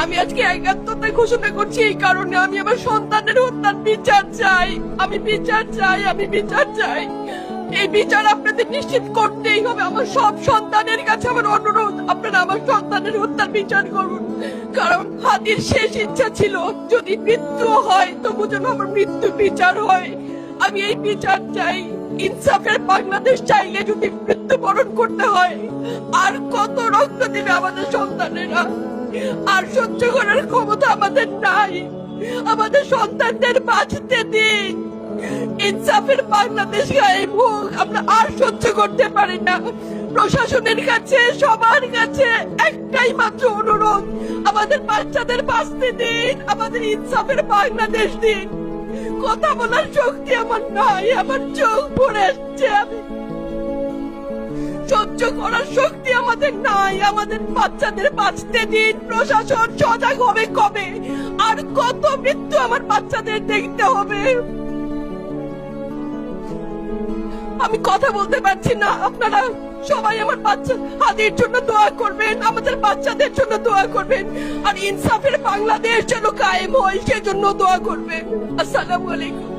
আমি আজকে একাত্মতা ঘোষণা করছি এই কারণে, আমি আমার সন্তানের হত্যার বিচার চাই। আমি বিচার চাই, আমি বিচার চাই। এই বিচার আপনাদের নিশ্চিত করতেই হবে। আমার সব সন্তানের কাছে আমার অনুরোধ, আপনারা আমার সন্তানের হত্যার বিচার করুন। কারণ হাদির শেষ ইচ্ছা ছিল যদি মৃত্যু হয় তবু যেন আমার মৃত্যু বিচার হয়। আমি এই বিচার চাই। ইনসাফের বাংলাদেশ চাইলে যদি মৃত্যুবরণ করতে হয়, আর কত রক্ত দেবে আমাদের সন্তানেরা? আর সহ্য করার ক্ষমতা আমাদের নাই। আমাদের সন্তানদের বাঁচতে দিন। ইনসাফের বাংলাদেশ গায়েব হোক। আমরা আর সহ্য করতে পারি না। প্রশাসনের কাছে, সবার কাছে একটাই মাত্র অনুরোধ, আমাদের বাচ্চাদের বাঁচতে দিন, আমাদের ইনসাফের বাংলাদেশ দিন। কথা বলার শক্তি আমার নাই, আমার চোখ ভরে আসছে। আমি সহ্য করার শক্তি আমাদের নাই। আমাদের বাচ্চাদের বাঁচতে দিন। প্রশাসন সজাগ হবে কবে? আর কত মৃত্যু আমার বাচ্চাদের দেখতে হবে? আমি কথা বলতে পারছি না। আপনারা সবাই আমার বাচ্চা হাদির জন্য দোয়া করবেন, আমাদের বাচ্চাদের জন্য দোয়া করবেন, আর ইনসাফের বাংলাদেশ যেন কায়েম হয় সেজন্য দোয়া করবেন। আসসালামু আলাইকুম।